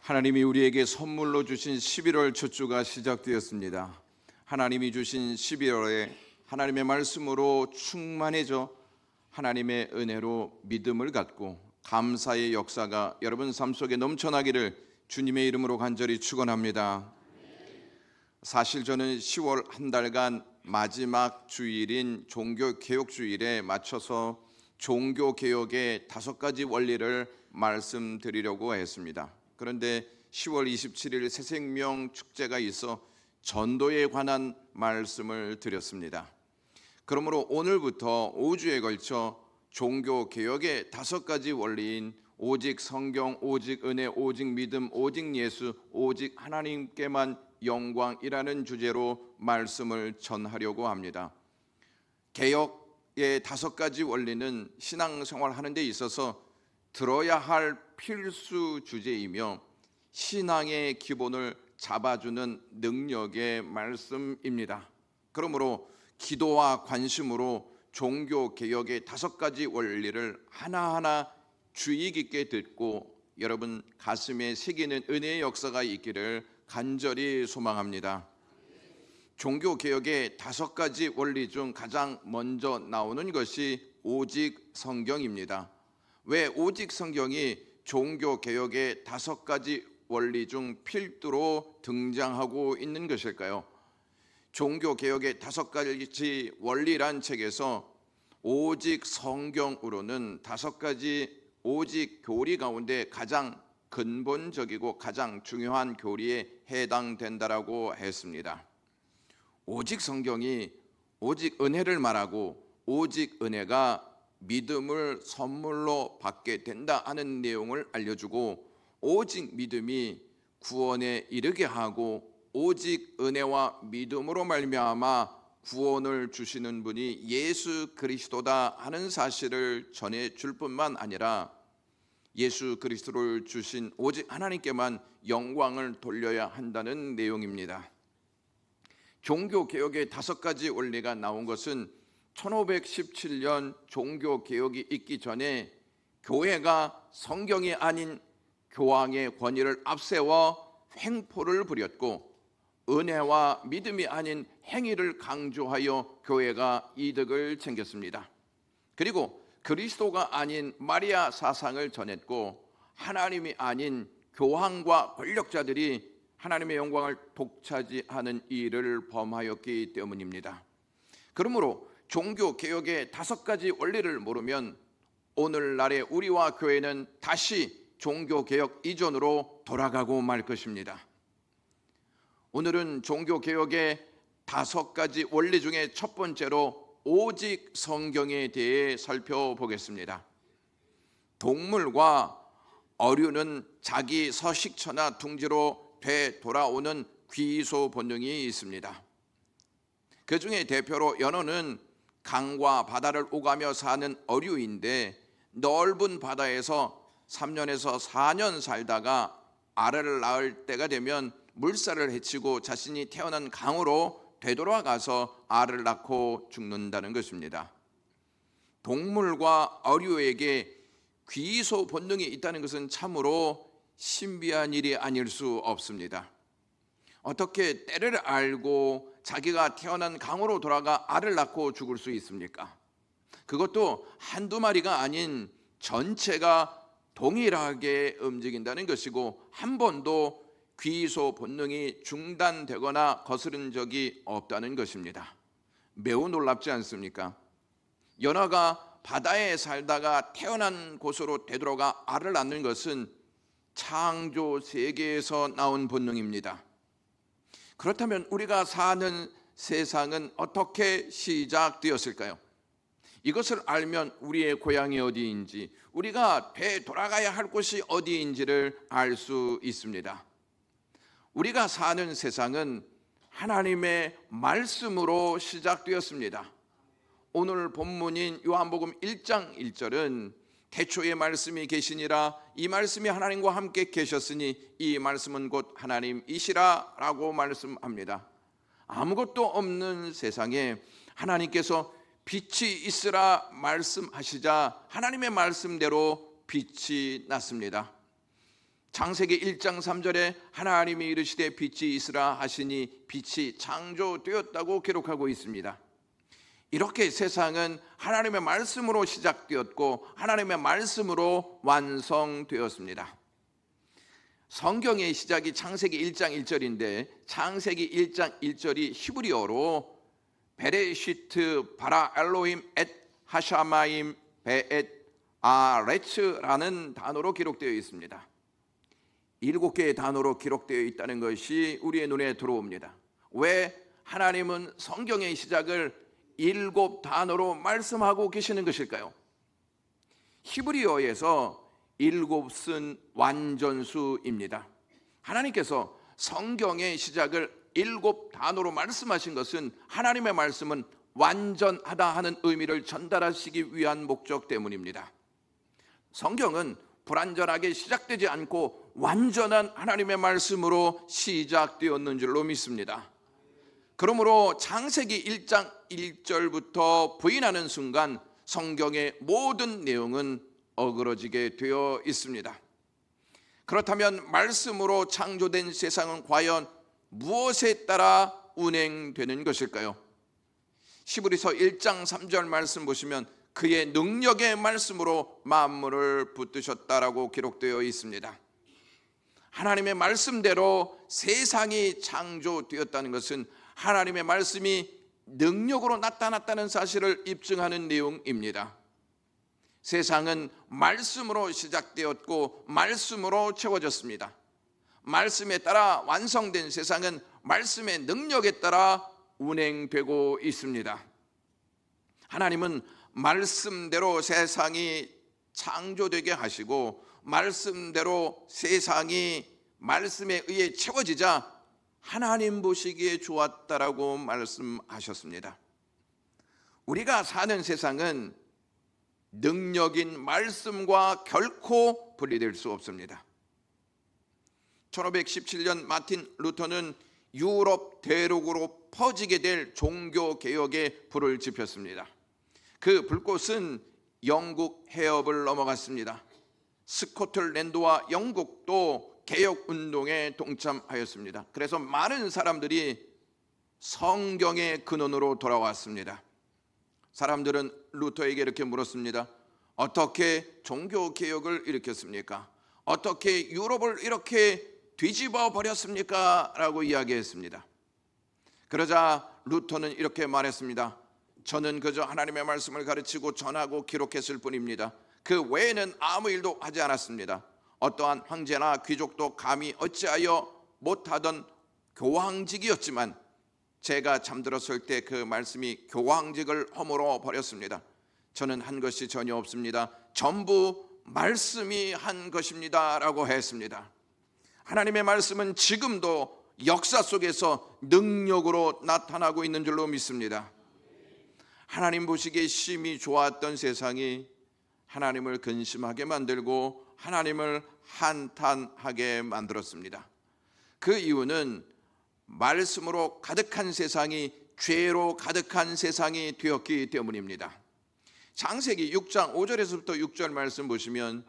하나님이 우리에게 선물로 주신 11월 첫 주가 시작되었습니다. 하나님이 주신 11월에 하나님의 말씀으로 충만해져 하나님의 은혜로 믿음을 갖고 감사의 역사가 여러분 삶 속에 넘쳐나기를 주님의 이름으로 간절히 축원합니다. 사실 저는 10월 한 달간 마지막 주일인 종교개혁주일에 맞춰서 종교개혁의 5가지 원리를 말씀드리려고 했습니다. 그런데 10월 27일 새생명 축제가 있어 전도에 관한 말씀을 드렸습니다. 그러므로 오늘부터 5주에 걸쳐 종교개혁의 5가지 원리인 오직 성경, 오직 은혜, 오직 믿음, 오직 예수, 오직 하나님께만 영광이라는 주제로 말씀을 전하려고 합니다. 개혁의 5가지 원리는 신앙생활 하는 데 있어서 들어야 할 필수 주제이며 신앙의 기본을 잡아주는 능력의 말씀입니다. 그러므로 기도와 관심으로 종교개혁의 5가지 원리를 하나하나 주의 깊게 듣고 여러분 가슴에 새기는 은혜의 역사가 있기를 간절히 소망합니다. 종교개혁의 5가지 원리 중 가장 먼저 나오는 것이 오직 성경입니다. 왜 오직 성경이 종교개혁의 5가지 원리 중 필두로 등장하고 있는 것일까요? 종교개혁의 5가지 원리란 책에서 오직 성경으로는 5가지 오직 교리 가운데 가장 근본적이고 가장 중요한 교리에 해당된다라고 했습니다. 오직 성경이 오직 은혜를 말하고 오직 은혜가 믿음을 선물로 받게 된다 하는 내용을 알려주고 오직 믿음이 구원에 이르게 하고 오직 은혜와 믿음으로 말미암아 구원을 주시는 분이 예수 그리스도다 하는 사실을 전해줄 뿐만 아니라 예수 그리스도를 주신 오직 하나님께만 영광을 돌려야 한다는 내용입니다. 종교개혁의 5가지 원리가 나온 것은 1517년 종교개혁이 있기 전에 교회가 성경이 아닌 교황의 권위를 앞세워 횡포를 부렸고 은혜와 믿음이 아닌 행위를 강조하여 교회가 이득을 챙겼습니다. 그리고 그리스도가 아닌 마리아 사상을 전했고 하나님이 아닌 교황과 권력자들이 하나님의 영광을 독차지하는 일을 범하였기 때문입니다. 그러므로 종교개혁의 5가지 원리를 모르면 오늘날의 우리와 교회는 다시 종교개혁 이전으로 돌아가고 말 것입니다. 오늘은 종교개혁의 5가지 원리 중에 첫 번째로 오직 성경에 대해 살펴보겠습니다. 동물과 어류는 자기 서식처나 둥지로 되돌아오는 귀소 본능이 있습니다. 그 중에 대표로 연어는 강과 바다를 오가며 사는 어류인데 넓은 바다에서 3년에서 4년 살다가 알을 낳을 때가 되면 물살을 헤치고 자신이 태어난 강으로 되돌아가서 알을 낳고 죽는다는 것입니다. 동물과 어류에게 귀소 본능이 있다는 것은 참으로 신비한 일이 아닐 수 없습니다. 어떻게 때를 알고 자기가 태어난 강으로 돌아가 알을 낳고 죽을 수 있습니까? 그것도 한두 마리가 아닌 전체가 동일하게 움직인다는 것이고 한 번도 귀소 본능이 중단되거나 거스른 적이 없다는 것입니다. 매우 놀랍지 않습니까? 연어가 바다에 살다가 태어난 곳으로 되돌아가 알을 낳는 것은 창조 세계에서 나온 본능입니다. 그렇다면 우리가 사는 세상은 어떻게 시작되었을까요? 이것을 알면 우리의 고향이 어디인지, 우리가 되돌아가야 할 곳이 어디인지를 알 수 있습니다. 우리가 사는 세상은 하나님의 말씀으로 시작되었습니다. 오늘 본문인 요한복음 1장 1절은 태초에 말씀이 계시니라 이 말씀이 하나님과 함께 계셨으니 이 말씀은 곧 하나님이시라 라고 말씀합니다. 아무것도 없는 세상에 하나님께서 빛이 있으라 말씀하시자 하나님의 말씀대로 빛이 났습니다. 창세기 1장 3절에 하나님이 이르시되 빛이 있으라 하시니 빛이 창조되었다고 기록하고 있습니다. 이렇게 세상은 하나님의 말씀으로 시작되었고 하나님의 말씀으로 완성되었습니다. 성경의 시작이 창세기 1장 1절인데 창세기 1장 1절이 히브리어로 베레시트 바라 엘로힘 엣 하샤마임 베엣 아레츠라는 단어로 기록되어 있습니다. 7개의 단어로 기록되어 있다는 것이 우리의 눈에 들어옵니다. 왜 하나님은 성경의 시작을 7 단어로 말씀하고 계시는 것일까요? 히브리어에서 7은 완전수입니다. 하나님께서 성경의 시작을 7 단어로 말씀하신 것은 하나님의 말씀은 완전하다 하는 의미를 전달하시기 위한 목적 때문입니다. 성경은 불완전하게 시작되지 않고 완전한 하나님의 말씀으로 시작되었는 줄로 믿습니다. 그러므로 창세기 1장 1절부터 부인하는 순간 성경의 모든 내용은 어그러지게 되어 있습니다. 그렇다면 말씀으로 창조된 세상은 과연 무엇에 따라 운행되는 것일까요? 히브리서 1장 3절 말씀 보시면 그의 능력의 말씀으로 만물을 붙드셨다라고 기록되어 있습니다. 하나님의 말씀대로 세상이 창조되었다는 것은 하나님의 말씀이 능력으로 나타났다는 사실을 입증하는 내용입니다. 세상은 말씀으로 시작되었고 말씀으로 채워졌습니다. 말씀에 따라 완성된 세상은 말씀의 능력에 따라 운행되고 있습니다. 하나님은 말씀대로 세상이 창조되게 하시고 말씀대로 세상이 말씀에 의해 채워지자 하나님 보시기에 좋았다라고 말씀하셨습니다. 우리가 사는 세상은 능력인 말씀과 결코 분리될 수 없습니다. 1517년 마틴 루터는 유럽 대륙으로 퍼지게 될 종교개혁에 불을 지폈습니다. 그 불꽃은 영국 해협을 넘어갔습니다. 스코틀랜드와 영국도 개혁운동에 동참하였습니다. 그래서 많은 사람들이 성경의 근원으로 돌아왔습니다. 사람들은 루터에게 이렇게 물었습니다. 어떻게 종교개혁을 일으켰습니까? 어떻게 유럽을 이렇게 뒤집어 버렸습니까? 라고 이야기했습니다. 그러자 루터는 이렇게 말했습니다. 저는 그저 하나님의 말씀을 가르치고 전하고 기록했을 뿐입니다. 그 외에는 아무 일도 하지 않았습니다. 어떠한 황제나 귀족도 감히 어찌하여 못하던 교황직이었지만 제가 잠들었을 때 그 말씀이 교황직을 허물어 버렸습니다. 저는 한 것이 전혀 없습니다. 전부 말씀이 한 것입니다 라고 했습니다. 하나님의 말씀은 지금도 역사 속에서 능력으로 나타나고 있는 줄로 믿습니다. 하나님 보시기에 심히 좋았던 세상이 하나님을 근심하게 만들고 하나님을 한탄하게 만들었습니다. 그 이유는 말씀으로 가득한 세상이 죄로 가득한 세상이 되었기 때문입니다. 창세기 6장 5절에서부터 6절 말씀 보시면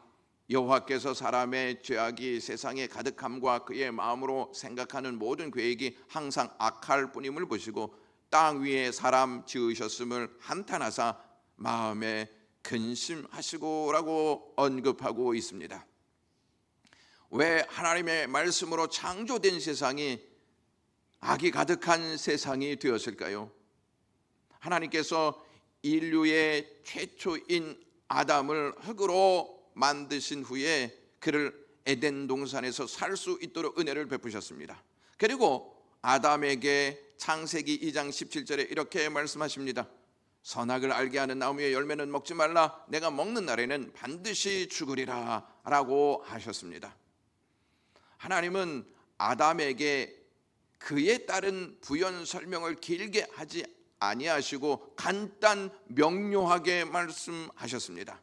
여호와께서 사람의 죄악이 세상에 가득함과 그의 마음으로 생각하는 모든 계획이 항상 악할 뿐임을 보시고 땅 위에 사람 지으셨음을 한탄하사 마음에 근심하시고라고 언급하고 있습니다. 왜 하나님의 말씀으로 창조된 세상이 악이 가득한 세상이 되었을까요? 하나님께서 인류의 최초인 아담을 흙으로 만드신 후에 그를 에덴 동산에서 살 수 있도록 은혜를 베푸셨습니다. 그리고 아담에게 창세기 2장 17절에 이렇게 말씀하십니다. 선악을 알게 하는 나무의 열매는 먹지 말라. 내가 먹는 날에는 반드시 죽으리라 라고 하셨습니다. 하나님은 아담에게 그에 따른 부연 설명을 길게 하지 아니하시고 간단 명료하게 말씀하셨습니다.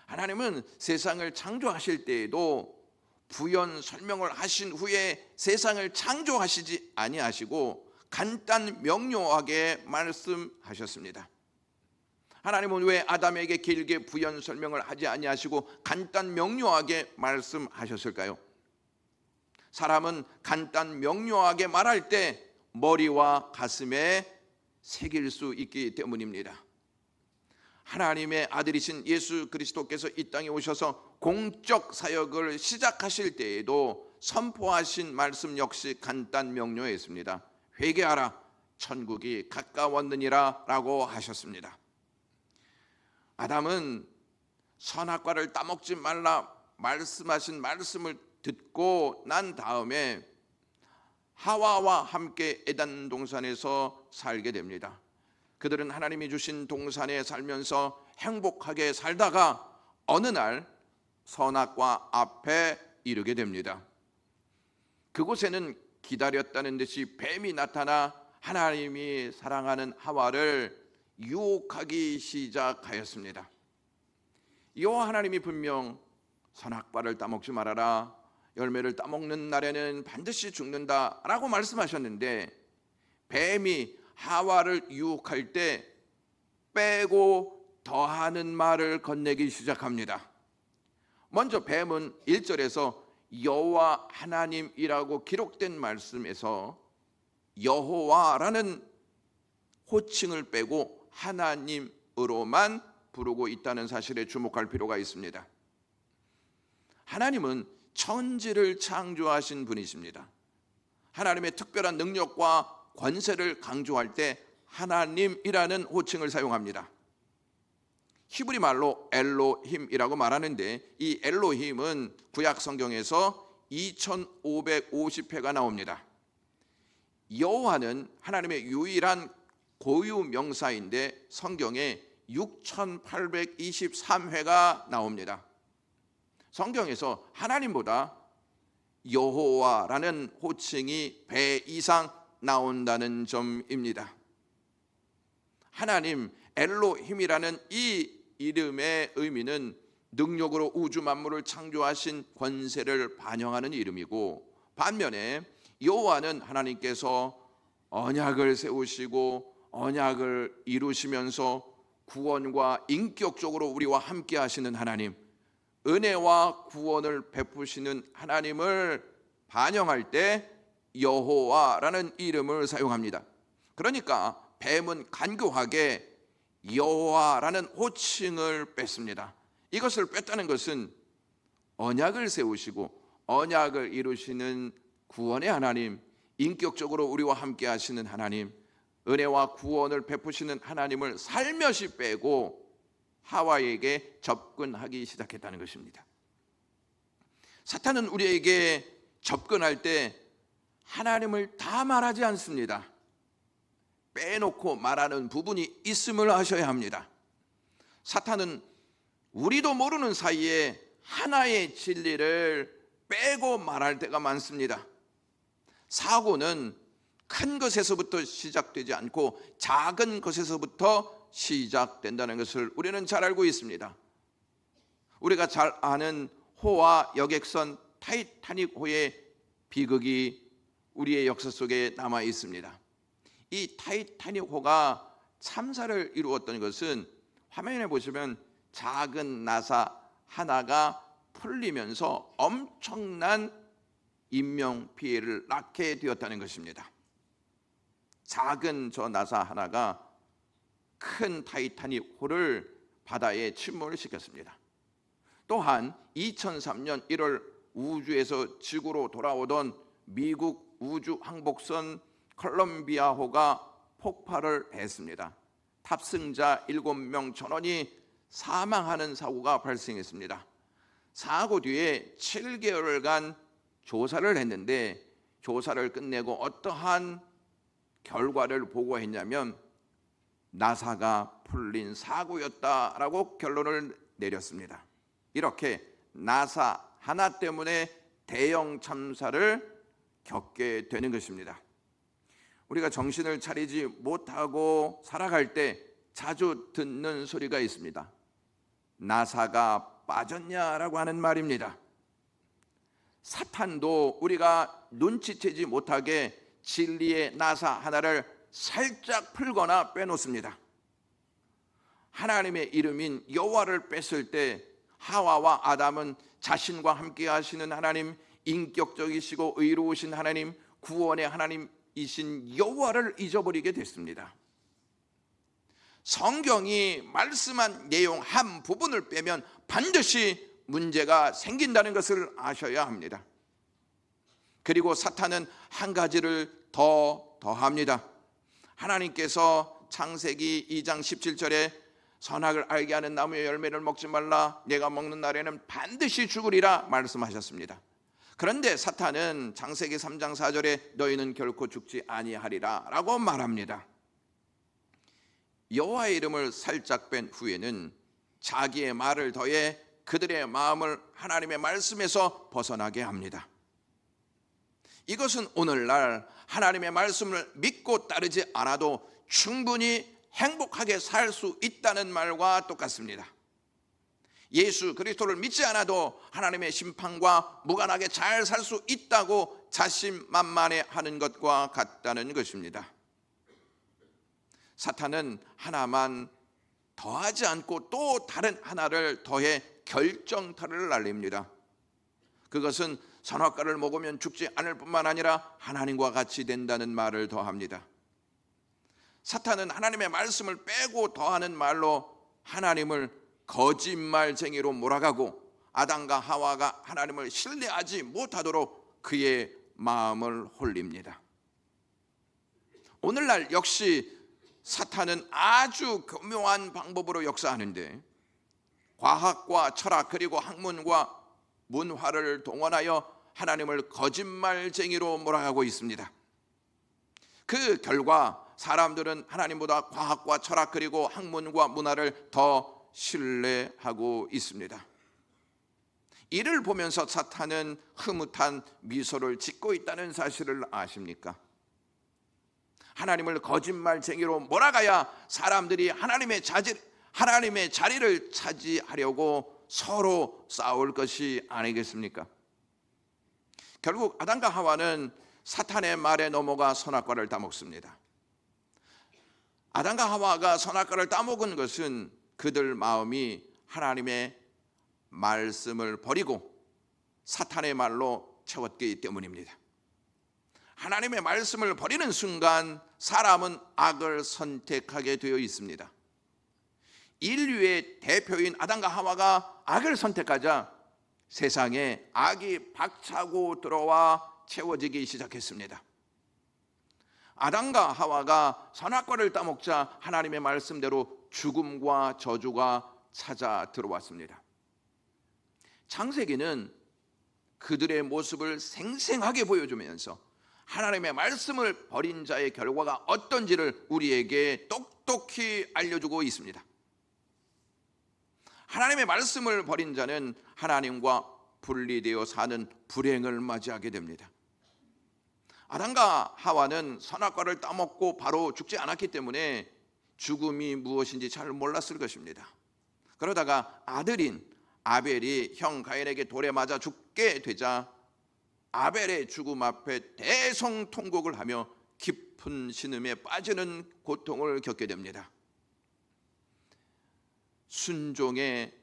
하나님은 세상을 창조하실 때에도 부연 설명을 하신 후에 세상을 창조하시지 아니하시고 간단 명료하게 말씀하셨습니다. 하나님은 왜 아담에게 길게 부연 설명을 하지 아니하시고 간단 명료하게 말씀하셨을까요? 사람은 간단 명료하게 말할 때 머리와 가슴에 새길 수 있기 때문입니다. 하나님의 아들이신 예수 그리스도께서 이 땅에 오셔서 공적 사역을 시작하실 때에도 선포하신 말씀 역시 간단 명료했습니다. 회개하라, 천국이 가까웠느니라 라고 하셨습니다. 아담은 선악과를 따먹지 말라 말씀하신 말씀을 듣고 난 다음에 하와와 함께 에덴 동산에서 살게 됩니다. 그들은 하나님이 주신 동산에 살면서 행복하게 살다가 어느 날 선악과 앞에 이르게 됩니다. 그곳에는 기다렸다는 듯이 뱀이 나타나 하나님이 사랑하는 하와를 유혹하기 시작하였습니다. 여호와 하나님이 분명 선악과를 따먹지 말아라, 열매를 따먹는 날에는 반드시 죽는다라고 말씀하셨는데 뱀이 하와를 유혹할 때 빼고 더하는 말을 건네기 시작합니다. 먼저 뱀은 1절에서 여호와 하나님이라고 기록된 말씀에서 여호와라는 호칭을 빼고 하나님으로만 부르고 있다는 사실에 주목할 필요가 있습니다. 하나님은 천지를 창조하신 분이십니다. 하나님의 특별한 능력과 권세를 강조할 때 하나님이라는 호칭을 사용합니다. 히브리 말로 엘로힘이라고 말하는데 이 엘로힘은 구약 성경에서 2550회가 나옵니다. 여호와는 하나님의 유일한 고유 명사인데 성경에 6823회가 나옵니다. 성경에서 하나님보다 여호와라는 호칭이 배 이상 나온다는 점입니다. 하나님 엘로힘이라는 이 이름의 의미는 능력으로 우주 만물을 창조하신 권세를 반영하는 이름이고, 반면에 여호와는 하나님께서 언약을 세우시고 언약을 이루시면서 구원과 인격적으로 우리와 함께 하시는 하나님, 은혜와 구원을 베푸시는 하나님을 반영할 때 여호와라는 이름을 사용합니다. 그러니까 뱀은 간교하게 여호와라는 호칭을 뺐습니다. 이것을 뺐다는 것은 언약을 세우시고 언약을 이루시는 구원의 하나님, 인격적으로 우리와 함께 하시는 하나님, 은혜와 구원을 베푸시는 하나님을 살며시 빼고 하와에게 접근하기 시작했다는 것입니다. 사탄은 우리에게 접근할 때 하나님을 다 말하지 않습니다. 빼놓고 말하는 부분이 있음을 아셔야 합니다. 사탄은 우리도 모르는 사이에 하나의 진리를 빼고 말할 때가 많습니다. 사고는 큰 것에서부터 시작되지 않고 작은 것에서부터 시작된다는 것을 우리는 잘 알고 있습니다. 우리가 잘 아는 호와 여객선 타이타닉호의 비극이 우리의 역사 속에 남아 있습니다. 이 타이타닉호가 참사를 이루었던 것은 화면에 보시면 작은 나사 하나가 풀리면서 엄청난 인명 피해를 낳게 되었다는 것입니다. 작은 저 나사 하나가 큰 타이타닉호를 바다에 침몰을 시켰습니다. 또한 2003년 1월 우주에서 지구로 돌아오던 미국 우주 항복선 콜럼비아호가 폭발을 했습니다. 탑승자 7명 전원이 사망하는 사고가 발생했습니다. 사고 뒤에 7개월간 조사를 했는데 조사를 끝내고 어떠한 결과를 보고했냐면 나사가 풀린 사고였다라고 결론을 내렸습니다. 이렇게 나사 하나 때문에 대형 참사를 겪게 되는 것입니다. 우리가 정신을 차리지 못하고 살아갈 때 자주 듣는 소리가 있습니다. 나사가 빠졌냐라고 하는 말입니다. 사탄도 우리가 눈치채지 못하게 진리의 나사 하나를 살짝 풀거나 빼놓습니다. 하나님의 이름인 여호와를 뺐을 때 하와와 아담은 자신과 함께 하시는 하나님, 인격적이시고 의로우신 하나님, 구원의 하나님이신 여호와를 잊어버리게 됐습니다. 성경이 말씀한 내용 한 부분을 빼면 반드시 문제가 생긴다는 것을 아셔야 합니다. 그리고 사탄은 한 가지를 더합니다. 하나님께서 창세기 2장 17절에 선악을 알게 하는 나무의 열매를 먹지 말라, 내가 먹는 날에는 반드시 죽으리라 말씀하셨습니다. 그런데 사탄은 창세기 3장 4절에 너희는 결코 죽지 아니하리라 라고 말합니다. 여호와의 이름을 살짝 뺀 후에는 자기의 말을 더해 그들의 마음을 하나님의 말씀에서 벗어나게 합니다. 이것은 오늘날 하나님의 말씀을 믿고 따르지 않아도 충분히 행복하게 살 수 있다는 말과 똑같습니다. 예수 그리스도를 믿지 않아도 하나님의 심판과 무관하게 잘 살 수 있다고 자신만만해 하는 것과 같다는 것입니다. 사탄은 하나만 더하지 않고 또 다른 하나를 더해 결정타를 날립니다. 그것은 선악과를 먹으면 죽지 않을 뿐만 아니라 하나님과 같이 된다는 말을 더합니다. 사탄은 하나님의 말씀을 빼고 더하는 말로 하나님을 거짓말쟁이로 몰아가고 아담과 하와가 하나님을 신뢰하지 못하도록 그의 마음을 홀립니다. 오늘날 역시 사탄은 아주 교묘한 방법으로 역사하는데 과학과 철학 그리고 학문과 문화를 동원하여 하나님을 거짓말쟁이로 몰아가고 있습니다. 그 결과 사람들은 하나님보다 과학과 철학 그리고 학문과 문화를 더 신뢰하고 있습니다. 이를 보면서 사탄은 흐뭇한 미소를 짓고 있다는 사실을 아십니까? 하나님을 거짓말쟁이로 몰아가야 사람들이 하나님의 자리를 차지하려고 서로 싸울 것이 아니겠습니까? 결국 아담과 하와는 사탄의 말에 넘어가 선악과를 따먹습니다. 아담과 하와가 선악과를 따먹은 것은 그들 마음이 하나님의 말씀을 버리고 사탄의 말로 채웠기 때문입니다. 하나님의 말씀을 버리는 순간 사람은 악을 선택하게 되어 있습니다. 인류의 대표인 아담과 하와가 악을 선택하자 세상에 악이 박차고 들어와 채워지기 시작했습니다. 아담과 하와가 선악과를 따먹자 하나님의 말씀대로 죽음과 저주가 찾아 들어왔습니다. 창세기는 그들의 모습을 생생하게 보여주면서 하나님의 말씀을 버린 자의 결과가 어떤지를 우리에게 똑똑히 알려주고 있습니다. 하나님의 말씀을 버린 자는 하나님과 분리되어 사는 불행을 맞이하게 됩니다. 아담과 하와는 선악과를 따먹고 바로 죽지 않았기 때문에 죽음이 무엇인지 잘 몰랐을 것입니다. 그러다가 아들인 아벨이 형 가인에게 돌에 맞아 죽게 되자 아벨의 죽음 앞에 대성통곡을 하며 깊은 신음에 빠지는 고통을 겪게 됩니다. 순종의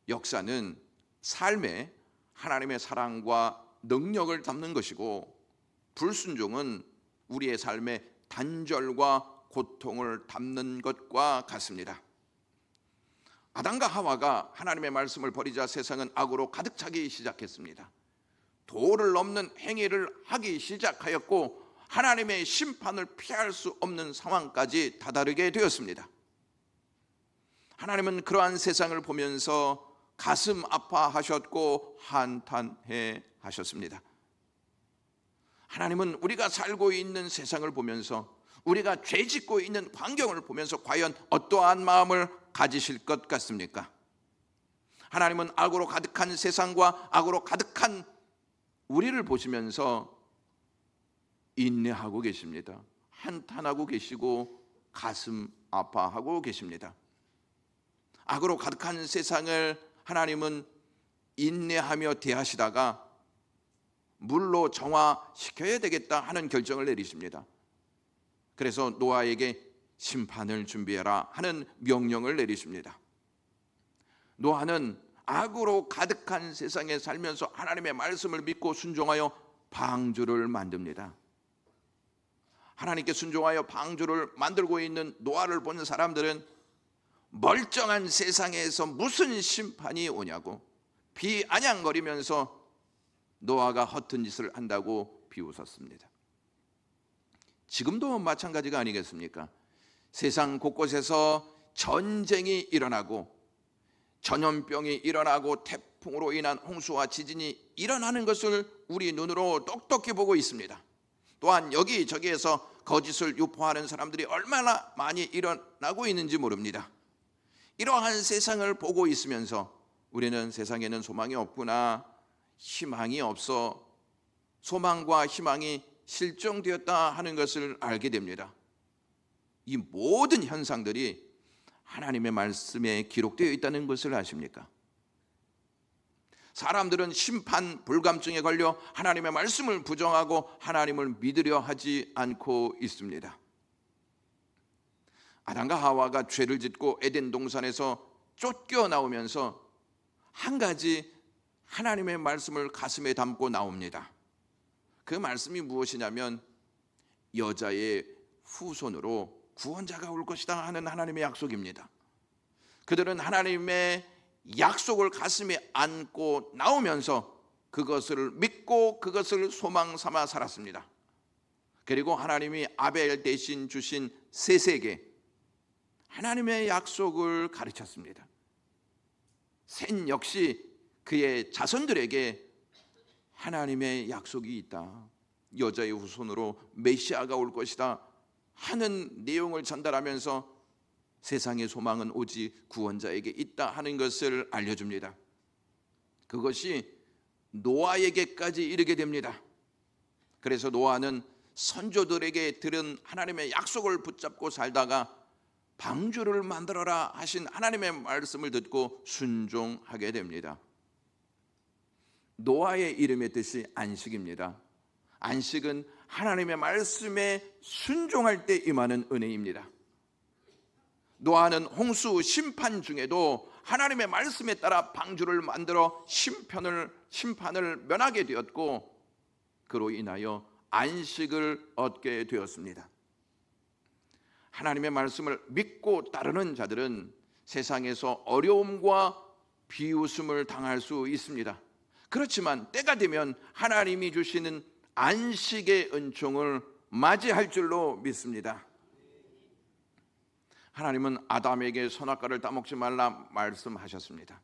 역사는 삶에 하나님의 사랑과 능력을 담는 것이고, 불순종은 우리의 삶에 단절과 고통을 담는 것과 같습니다. 아담과 하와가 하나님의 말씀을 버리자 세상은 악으로 가득 차기 시작했습니다. 도를 넘는 행위를 하기 시작하였고 하나님의 심판을 피할 수 없는 상황까지 다다르게 되었습니다. 하나님은 그러한 세상을 보면서 가슴 아파하셨고 한탄해 하셨습니다. 하나님은 우리가 살고 있는 세상을 보면서, 우리가 죄짓고 있는 환경을 보면서 과연 어떠한 마음을 가지실 것 같습니까? 하나님은 악으로 가득한 세상과 악으로 가득한 우리를 보시면서 인내하고 계십니다. 한탄하고 계시고 가슴 아파하고 계십니다. 악으로 가득한 세상을 하나님은 인내하며 대하시다가 물로 정화시켜야 되겠다 하는 결정을 내리십니다. 그래서 노아에게 심판을 준비해라 하는 명령을 내리십니다. 노아는 악으로 가득한 세상에 살면서 하나님의 말씀을 믿고 순종하여 방주를 만듭니다. 하나님께 순종하여 방주를 만들고 있는 노아를 보는 사람들은 멀쩡한 세상에서 무슨 심판이 오냐고 비아냥거리면서 노아가 허튼 짓을 한다고 비웃었습니다. 지금도 마찬가지가 아니겠습니까? 세상 곳곳에서 전쟁이 일어나고 전염병이 일어나고 태풍으로 인한 홍수와 지진이 일어나는 것을 우리 눈으로 똑똑히 보고 있습니다. 또한 여기저기에서 거짓을 유포하는 사람들이 얼마나 많이 일어나고 있는지 모릅니다. 이러한 세상을 보고 있으면서 우리는 세상에는 소망이 없구나, 희망이 없어, 소망과 희망이 실종되었다 하는 것을 알게 됩니다. 이 모든 현상들이 하나님의 말씀에 기록되어 있다는 것을 아십니까? 사람들은 심판 불감증에 걸려 하나님의 말씀을 부정하고 하나님을 믿으려 하지 않고 있습니다. 아담과 하와가 죄를 짓고 에덴 동산에서 쫓겨나오면서 한 가지 하나님의 말씀을 가슴에 담고 나옵니다. 그 말씀이 무엇이냐면 여자의 후손으로 구원자가 올 것이다 하는 하나님의 약속입니다. 그들은 하나님의 약속을 가슴에 안고 나오면서 그것을 믿고 그것을 소망 삼아 살았습니다. 그리고 하나님이 아벨 대신 주신 셋에게 하나님의 약속을 가르쳤습니다. 셋 역시 그의 자손들에게 하나님의 약속이 있다, 여자의 후손으로 메시아가 올 것이다 하는 내용을 전달하면서 세상의 소망은 오직 구원자에게 있다 하는 것을 알려줍니다. 그것이 노아에게까지 이르게 됩니다. 그래서 노아는 선조들에게 들은 하나님의 약속을 붙잡고 살다가 방주를 만들어라 하신 하나님의 말씀을 듣고 순종하게 됩니다. 노아의 이름의 뜻이 안식입니다. 안식은 하나님의 말씀에 순종할 때 임하는 은혜입니다. 노아는 홍수 심판 중에도 하나님의 말씀에 따라 방주를 만들어 심판을 면하게 되었고 그로 인하여 안식을 얻게 되었습니다. 하나님의 말씀을 믿고 따르는 자들은 세상에서 어려움과 비웃음을 당할 수 있습니다. 그렇지만 때가 되면 하나님이 주시는 안식의 은총을 맞이할 줄로 믿습니다. 하나님은 아담에게 선악과를 따먹지 말라 말씀하셨습니다.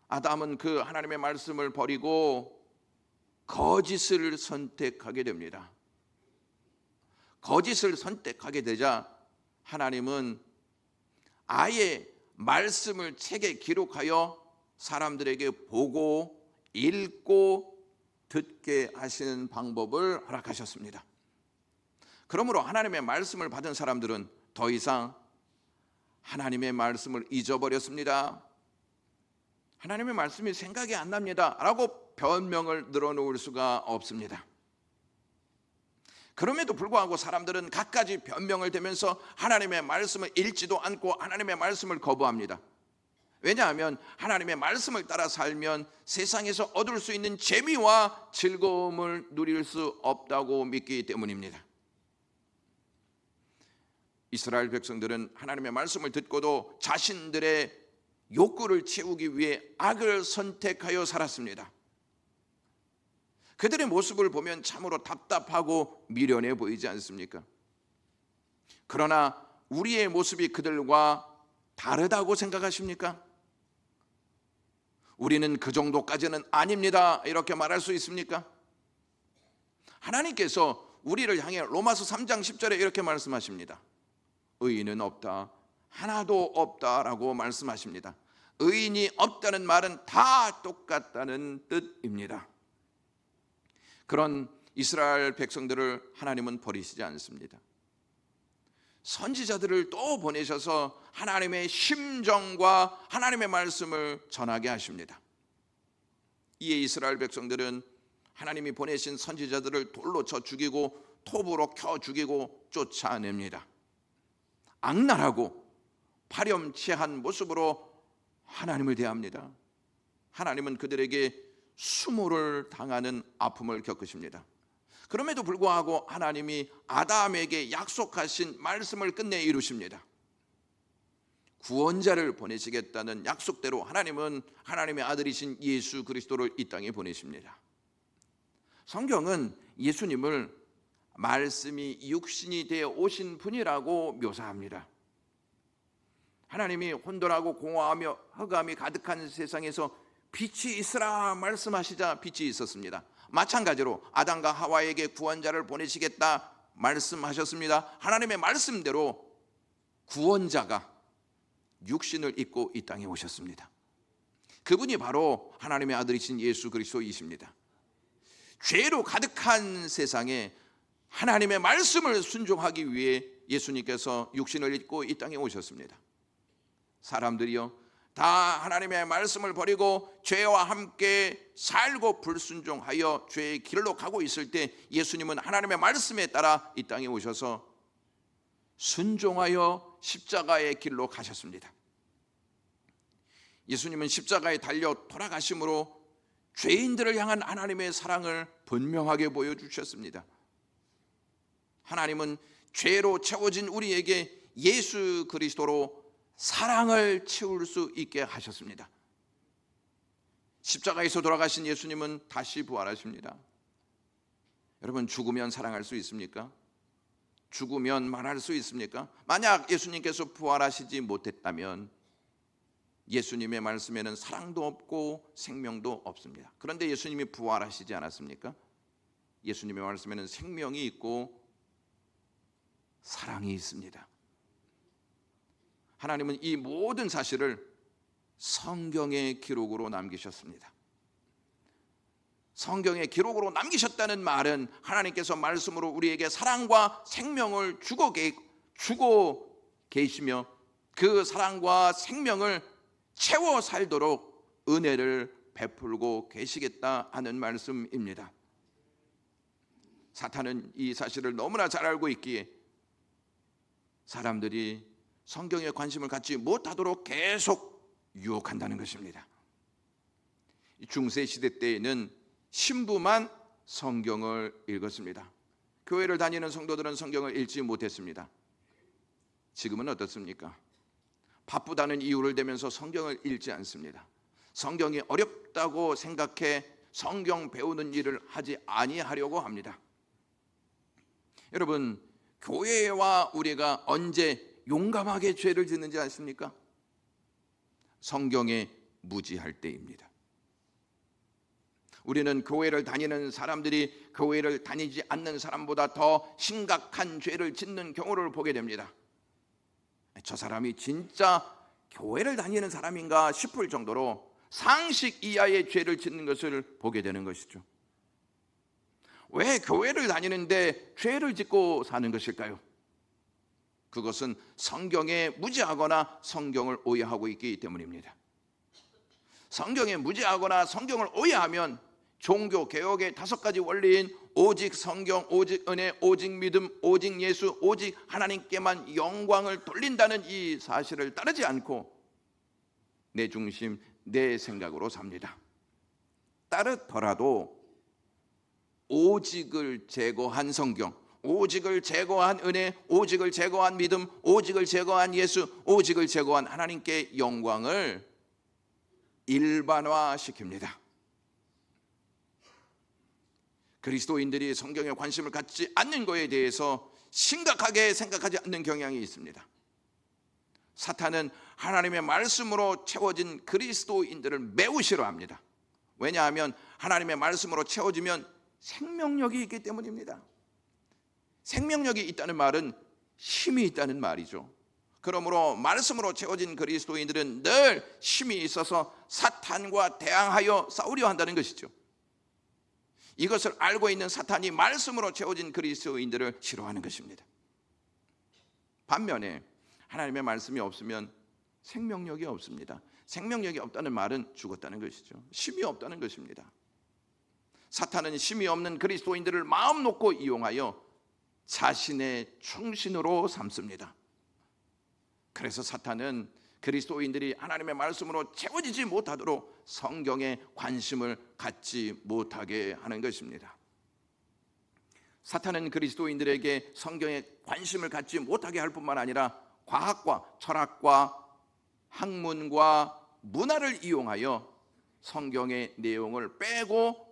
아담은 그 하나님의 말씀을 버리고 거짓을 선택하게 됩니다. 거짓을 선택하게 되자 하나님은 아예 말씀을 책에 기록하여 사람들에게 보고 읽고 듣게 하시는 방법을 허락하셨습니다. 그러므로 하나님의 말씀을 받은 사람들은 더 이상 하나님의 말씀을 잊어버렸습니다. 하나님의 말씀이 생각이 안 납니다 라고 변명을 늘어놓을 수가 없습니다. 그럼에도 불구하고 사람들은 갖가지 변명을 대면서 하나님의 말씀을 읽지도 않고 하나님의 말씀을 거부합니다. 왜냐하면 하나님의 말씀을 따라 살면 세상에서 얻을 수 있는 재미와 즐거움을 누릴 수 없다고 믿기 때문입니다. 이스라엘 백성들은 하나님의 말씀을 듣고도 자신들의 욕구를 채우기 위해 악을 선택하여 살았습니다. 그들의 모습을 보면 참으로 답답하고 미련해 보이지 않습니까? 그러나 우리의 모습이 그들과 다르다고 생각하십니까? 우리는 그 정도까지는 아닙니다 이렇게 말할 수 있습니까? 하나님께서 우리를 향해 로마서 3장 10절에 이렇게 말씀하십니다. 의인은 없다, 하나도 없다라고 말씀하십니다. 의인이 없다는 말은 다 똑같다는 뜻입니다. 그런 이스라엘 백성들을 하나님은 버리시지 않습니다. 선지자들을 또 보내셔서 하나님의 심정과 하나님의 말씀을 전하게 하십니다. 이에 이스라엘 백성들은 하나님이 보내신 선지자들을 돌로 쳐 죽이고 톱으로 켜 죽이고 쫓아냅니다. 악랄하고 파렴치한 모습으로 하나님을 대합니다. 하나님은 그들에게 수모를 당하는 아픔을 겪으십니다. 그럼에도 불구하고 하나님이 아담에게 약속하신 말씀을 끝내 이루십니다. 구원자를 보내시겠다는 약속대로 하나님은 하나님의 아들이신 예수 그리스도를 이 땅에 보내십니다. 성경은 예수님을 말씀이 육신이 되어 오신 분이라고 묘사합니다. 하나님이 혼돈하고 공허하며 흑암이 가득한 세상에서 빛이 있으라 말씀하시자 빛이 있었습니다. 마찬가지로 아담과 하와에게 구원자를 보내시겠다 말씀하셨습니다. 하나님의 말씀대로 구원자가 육신을 입고 이 땅에 오셨습니다. 그분이 바로 하나님의 아들이신 예수 그리스도이십니다. 죄로 가득한 세상에 하나님의 말씀을 순종하기 위해 예수님께서 육신을 입고 이 땅에 오셨습니다. 사람들이요 다 하나님의 말씀을 버리고 죄와 함께 살고 불순종하여 죄의 길로 가고 있을 때 예수님은 하나님의 말씀에 따라 이 땅에 오셔서 순종하여 십자가의 길로 가셨습니다. 예수님은 십자가에 달려 돌아가심으로 죄인들을 향한 하나님의 사랑을 분명하게 보여주셨습니다. 하나님은 죄로 채워진 우리에게 예수 그리스도로 사랑을 채울 수 있게 하셨습니다. 십자가에서 돌아가신 예수님은 다시 부활하십니다. 여러분, 죽으면 사랑할 수 있습니까? 죽으면 말할 수 있습니까? 만약 예수님께서 부활하시지 못했다면 예수님의 말씀에는 사랑도 없고 생명도 없습니다. 그런데 예수님이 부활하시지 않았습니까? 예수님의 말씀에는 생명이 있고 사랑이 있습니다. 하나님은 이 모든 사실을 성경의 기록으로 남기셨습니다. 성경의 기록으로 남기셨다는 말은 하나님께서 말씀으로 우리에게 사랑과 생명을 주고 계시며 그 사랑과 생명을 채워 살도록 은혜를 베풀고 계시겠다 하는 말씀입니다. 사탄은 이 사실을 너무나 잘 알고 있기에 사람들이 성경에 관심을 갖지 못하도록 계속 유혹한다는 것입니다. 중세 시대 때에는 신부만 성경을 읽었습니다. 교회를 다니는 성도들은 성경을 읽지 못했습니다. 지금은 어떻습니까? 바쁘다는 이유를 대면서 성경을 읽지 않습니다. 성경이 어렵다고 생각해 성경 배우는 일을 하지 아니하려고 합니다. 여러분, 교회와 우리가 언제 용감하게 죄를 짓는지 아십니까? 성경에 무지할 때입니다. 우리는 교회를 다니는 사람들이 교회를 다니지 않는 사람보다 더 심각한 죄를 짓는 경우를 보게 됩니다. 저 사람이 진짜 교회를 다니는 사람인가 싶을 정도로 상식 이하의 죄를 짓는 것을 보게 되는 것이죠. 왜 교회를 다니는데 죄를 짓고 사는 것일까요? 그것은 성경에 무지하거나 성경을 오해하고 있기 때문입니다. 성경에 무지하거나 성경을 오해하면 종교 개혁의 5가지 원리인 오직 성경, 오직 은혜, 오직 믿음, 오직 예수, 오직 하나님께만 영광을 돌린다는 이 사실을 따르지 않고 내 중심, 내 생각으로 삽니다. 따르더라도 오직을 제거한 성경, 오직을 제거한 은혜, 오직을 제거한 믿음, 오직을 제거한 예수, 오직을 제거한 하나님께 영광을 일반화시킵니다. 그리스도인들이 성경에 관심을 갖지 않는 것에 대해서 심각하게 생각하지 않는 경향이 있습니다. 사탄은 하나님의 말씀으로 채워진 그리스도인들을 매우 싫어합니다. 왜냐하면 하나님의 말씀으로 채워지면 생명력이 있기 때문입니다. 생명력이 있다는 말은 힘이 있다는 말이죠. 그러므로 말씀으로 채워진 그리스도인들은 늘 힘이 있어서 사탄과 대항하여 싸우려 한다는 것이죠. 이것을 알고 있는 사탄이 말씀으로 채워진 그리스도인들을 싫어하는 것입니다. 반면에 하나님의 말씀이 없으면 생명력이 없습니다. 생명력이 없다는 말은 죽었다는 것이죠. 힘이 없다는 것입니다. 사탄은 힘이 없는 그리스도인들을 마음 놓고 이용하여 자신의 충신으로 삼습니다. 그래서 사탄은 그리스도인들이 하나님의 말씀으로 채워지지 못하도록 성경에 관심을 갖지 못하게 하는 것입니다. 사탄은 그리스도인들에게 성경에 관심을 갖지 못하게 할 뿐만 아니라 과학과 철학과 학문과 문화를 이용하여 성경의 내용을 빼고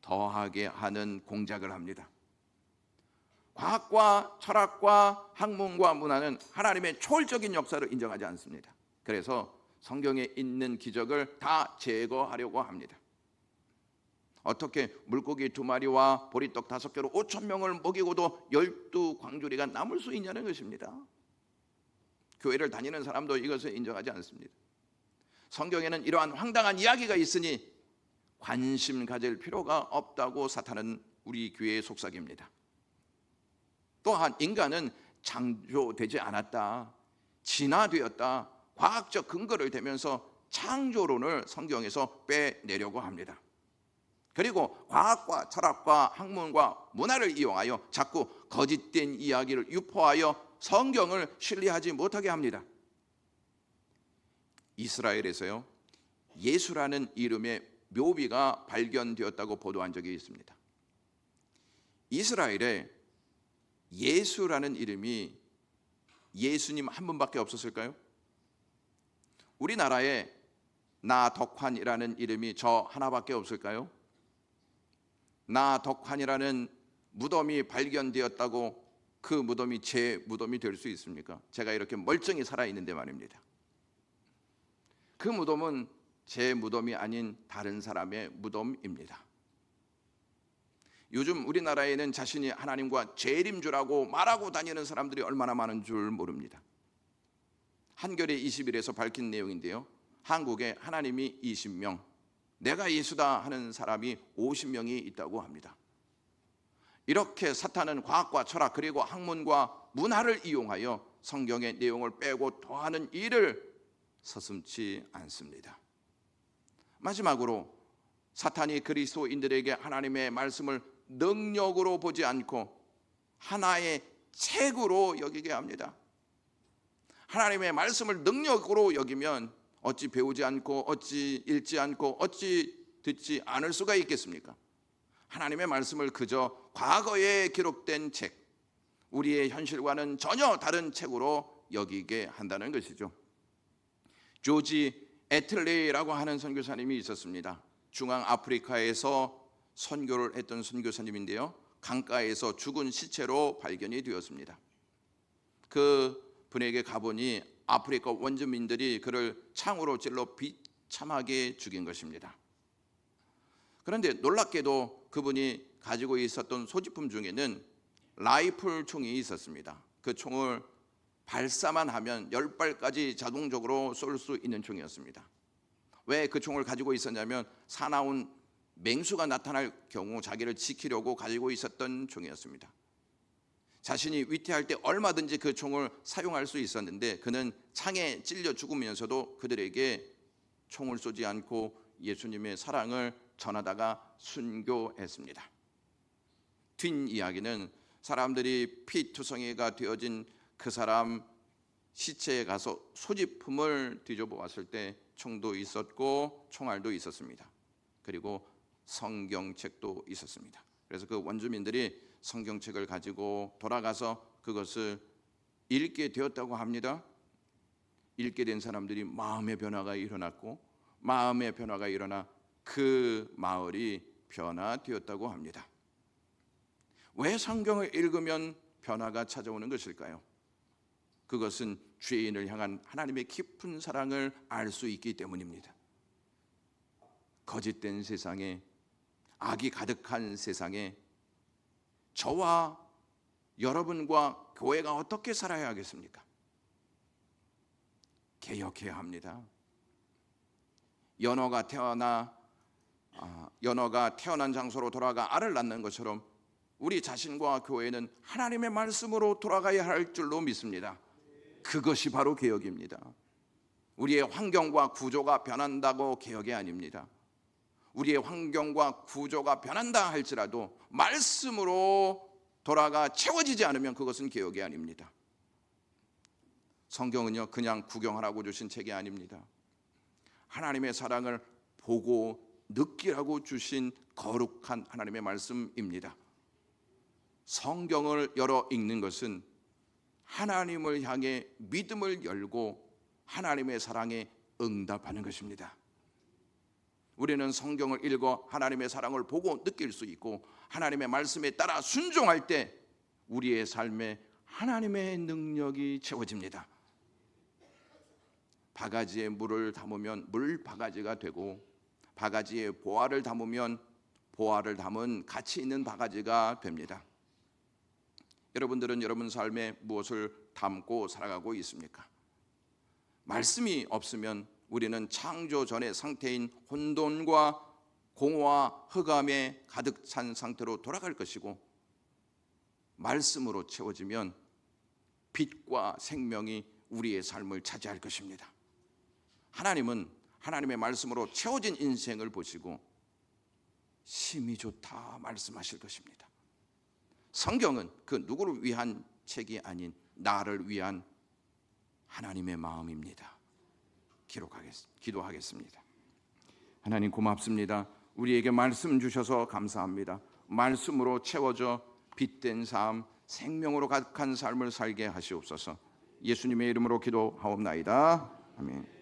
더하게 하는 공작을 합니다. 과학과 철학과 학문과 문화는 하나님의 초월적인 역사를 인정하지 않습니다. 그래서 성경에 있는 기적을 다 제거하려고 합니다. 어떻게 물고기 2마리와 보리떡 5개로 5,000명을 먹이고도 12광주리가 남을 수 있냐는 것입니다. 교회를 다니는 사람도 이것을 인정하지 않습니다. 성경에는 이러한 황당한 이야기가 있으니 관심 가질 필요가 없다고 사탄은 우리 교회에 속삭입니다. 또한 인간은 창조되지 않았다, 진화되었다, 과학적 근거를 대면서 창조론을 성경에서 빼내려고 합니다. 그리고 과학과 철학과 학문과 문화를 이용하여 자꾸 거짓된 이야기를 유포하여 성경을 신뢰하지 못하게 합니다. 이스라엘에서요, 예수라는 이름의 묘비가 발견되었다고 보도한 적이 있습니다. 이스라엘에 예수라는 이름이 예수님 한 분밖에 없었을까요? 우리나라에 나덕환이라는 이름이 저 하나밖에 없을까요? 나덕환이라는 무덤이 발견되었다고 그 무덤이 제 무덤이 될 수 있습니까? 제가 이렇게 멀쩡히 살아있는데 말입니다. 그 무덤은 제 무덤이 아닌 다른 사람의 무덤입니다. 요즘 우리나라에는 자신이 하나님과 재림주라고 말하고 다니는 사람들이 얼마나 많은 줄 모릅니다. 한겨레 20일에서 밝힌 내용인데요, 한국에 하나님이 20명, 내가 예수다 하는 사람이 50명이 있다고 합니다. 이렇게 사탄은 과학과 철학 그리고 학문과 문화를 이용하여 성경의 내용을 빼고 더하는 일을 서슴지 않습니다. 마지막으로 사탄이 그리스도인들에게 하나님의 말씀을 능력으로 보지 않고 하나의 책으로 여기게 합니다. 하나님의 말씀을 능력으로 여기면 어찌 배우지 않고 어찌 읽지 않고 어찌 듣지 않을 수가 있겠습니까? 하나님의 말씀을 그저 과거에 기록된 책, 우리의 현실과는 전혀 다른 책으로 여기게 한다는 것이죠. 조지 애틀레이라고 하는 선교사님이 있었습니다. 중앙 아프리카에서 선교를 했던 선교사님인데요, 강가에서 죽은 시체로 발견이 되었습니다. 그 분에게 가보니 아프리카 원주민들이 그를 창으로 찔러 비참하게 죽인 것입니다. 그런데 놀랍게도 그분이 가지고 있었던 소지품 중에는 라이플 총이 있었습니다. 그 총을 발사만 하면 10발까지 자동적으로 쏠 수 있는 총이었습니다. 왜 그 총을 가지고 있었냐면 사나운 맹수가 나타날 경우 자기를 지키려고 가지고 있었던 총이었습니다. 자신이 위태할 때 얼마든지 그 총을 사용할 수 있었는데 그는 창에 찔려 죽으면서도 그들에게 총을 쏘지 않고 예수님의 사랑을 전하다가 순교했습니다. 뒷이야기는 사람들이 피투성이가 되어진 그 사람 시체에 가서 소지품을 뒤져보았을 때 총도 있었고 총알도 있었습니다. 그리고 성경책도 있었습니다. 그래서 그 원주민들이 성경책을 가지고 돌아가서 그것을 읽게 되었다고 합니다. 읽게 된 사람들이 마음의 변화가 일어났고 마음의 변화가 일어나 그 마을이 변화되었다고 합니다. 왜 성경을 읽으면 변화가 찾아오는 것일까요? 그것은 죄인을 향한 하나님의 깊은 사랑을 알 수 있기 때문입니다. 거짓된 세상에, 악이 가득한 세상에 저와 여러분과 교회가 어떻게 살아야 하겠습니까? 개혁해야 합니다. 연어가 태어난 장소로 돌아가 알을 낳는 것처럼 우리 자신과 교회는 하나님의 말씀으로 돌아가야 할 줄로 믿습니다. 그것이 바로 개혁입니다. 우리의 환경과 구조가 변한다고 개혁이 아닙니다. 우리의 환경과 구조가 변한다 할지라도 말씀으로 돌아가 채워지지 않으면 그것은 개혁이 아닙니다. 성경은요 그냥 구경하라고 주신 책이 아닙니다. 하나님의 사랑을 보고 느끼라고 주신 거룩한 하나님의 말씀입니다. 성경을 열어 읽는 것은 하나님을 향해 믿음을 열고 하나님의 사랑에 응답하는 것입니다. 우리는 성경을 읽어 하나님의 사랑을 보고 느낄 수 있고 하나님의 말씀에 따라 순종할 때 우리의 삶에 하나님의 능력이 채워집니다. 바가지에 물을 담으면 물 바가지가 되고 바가지에 보화를 담으면 보화를 담은 가치 있는 바가지가 됩니다. 여러분들은 여러분 삶에 무엇을 담고 살아가고 있습니까? 말씀이 없으면 우리는 창조 전의 상태인 혼돈과 공허와 흑암에 가득 찬 상태로 돌아갈 것이고 말씀으로 채워지면 빛과 생명이 우리의 삶을 차지할 것입니다. 하나님은 하나님의 말씀으로 채워진 인생을 보시고 심히 좋다 말씀하실 것입니다. 성경은 그 누구를 위한 책이 아닌 나를 위한 하나님의 마음입니다. 기도하겠습니다. 하나님 고맙습니다. 우리에게 말씀 주셔서 감사합니다. 말씀으로 채워져 빛된 삶, 생명으로 가득한 삶을 살게 하시옵소서. 예수님의 이름으로 기도하옵나이다. 아멘.